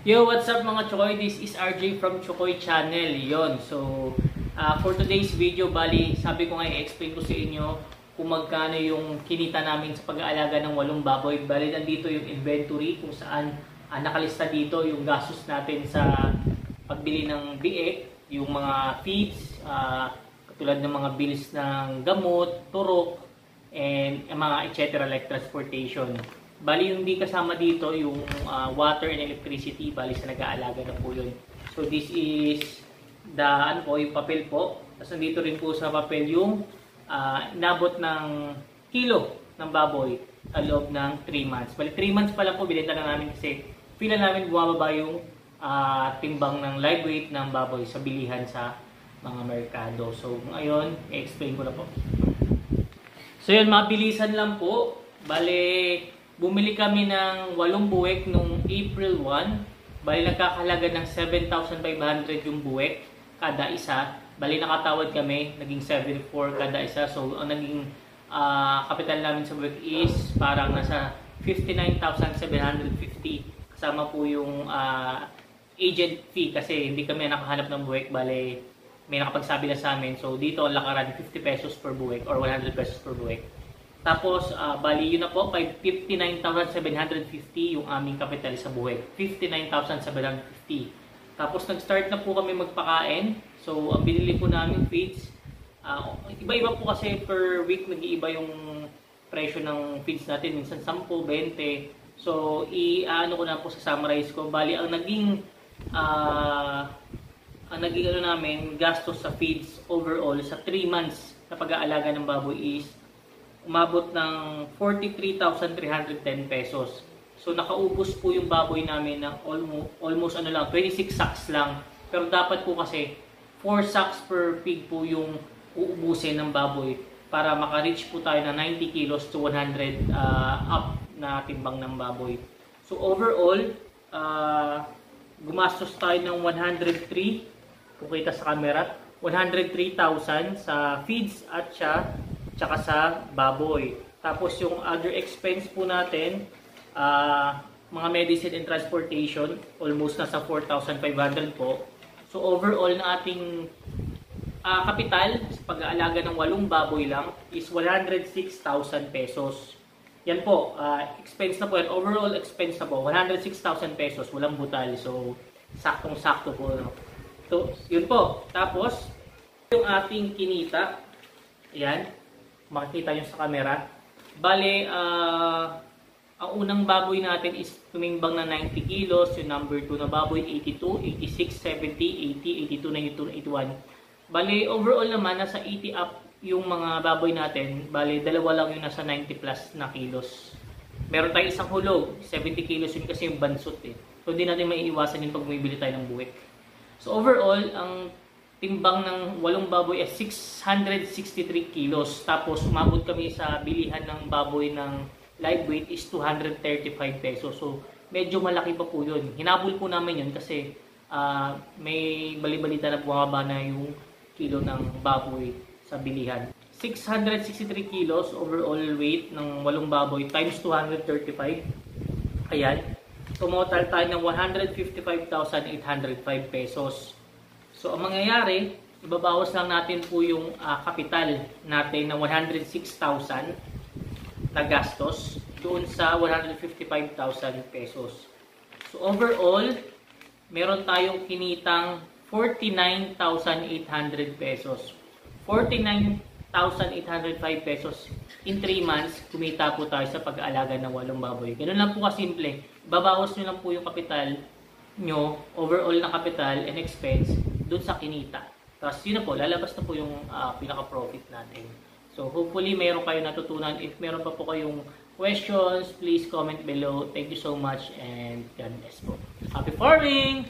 Yo, what's up mga Chokoy? This is RJ from Chokoy Channel. Yon. So, for today's video, bali, sabi ko nga i-explain ko sa inyo kung magkano yung kinita namin sa pag-aalaga ng 8 baboy. Bali, nandito yung inventory kung saan nakalista dito yung gastos natin sa pagbili ng biik, yung mga feeds, katulad ng mga bills ng gamot, turok, and mga etc. like transportation. Bali yung hindi kasama dito yung water and electricity, bali sa nag-aalaga na po yun. So this is the yung papel po. Tapos nandito rin po sa papel yung inabot ng kilo ng baboy sa loob ng 3 months. Bali 3 months pa lang po binenta na namin kasi pila namin bumababa yung timbang ng live weight ng baboy sa bilihan sa mga merkado. So ngayon, i-explain ko na po. So yun, mabilisan lang po. Bali, bumili kami ng 8 buwek nung April 1. Bali, nagkakahalaga ng 7,500 yung buwek kada isa. Bali, nakatawad kami. Naging 7,400 kada isa. So, ang naging kapital namin sa buwek is parang nasa 59,750. Kasama po yung agent fee kasi hindi kami nakahanap ng buwek. Bali, may nakapagsabi na sa amin. So, dito ang lakaran 50 pesos per buwek or 100 pesos per buwek. Tapos, bali yun na po, 59,750 yung aming kapital sa buwek. 59,750. Tapos, nag-start na po kami magpakain. So, ang binili po namin feeds. Iba-iba po kasi per week nag-iiba yung presyo ng feeds natin. Minsan 10, 20. So, i-ano ko na po sa summarize ko. Bali, ang naging namin gastos sa feeds overall sa 3 months na pag-aalaga ng baboy is umabot ng 43,310 pesos. So nakaubos po yung baboy namin ng almost 26 sacks lang. Pero dapat po kasi 4 sacks per pig po yung uubusin ng baboy para maka-reach po tayo na 90 kilos to 100 up na timbang ng baboy. So overall, gumastos tayo ng 103, kung kita sa camera, 103,000 sa feeds at tsaka sa baboy. Tapos yung other expense po natin, mga medicine and transportation, almost nasa 4,500 po. So overall na ating kapital sa pag-aalaga ng 8 baboy lang is 106,000 pesos. Yan po, expense na po yan. Overall expense na po, 106,000 pesos, walang butal. So saktong-sakto po. No? So yun po. Tapos yung ating kinita, ayan, makikita nyo sa camera. Bale, ang unang baboy natin is tumimbang na 90 kilos. Yung number 2 na baboy, 82, 86, 70, 80, 82, 91. Bale, overall naman, nasa 80 up yung mga baboy natin. Bale, dalawa lang yung nasa 90 plus na kilos. Meron tayong isang hulog, 70 kilos yun kasi yung bansot eh. So, hindi natin maiiwasan yung pag bumibili tayo ng buwek. So, overall, ang timbang ng 8 baboy ay 663 kilos. Tapos umabot kami sa bilihan ng baboy ng live weight is 235 pesos. So medyo malaki pa po yun. Hinabol po namin yun kasi may bali-balita na bumaba na yung kilo ng baboy sa bilihan. 663 kilos overall weight ng 8 baboy times 235. Ayan. Total tayo ng 155,805 pesos. So, ang mangyayari, ibabawas lang natin po yung kapital natin na 106,000 na gastos doon sa 155,000 pesos. So, overall, meron tayong kinitang 49,800 pesos. 49,805 pesos in 3 months, kumita po tayo sa pag-aalaga ng 8 baboy. Ganun lang po kasimple. Ibabawas nyo lang po yung kapital nyo, overall na kapital and expense, doon sa kinita. Tapos yun na po, lalabas na po yung pinaka-profit natin. So hopefully mayroon kayo natutunan. If meron pa po kayong questions, please comment below. Thank you so much and God bless po. Happy farming!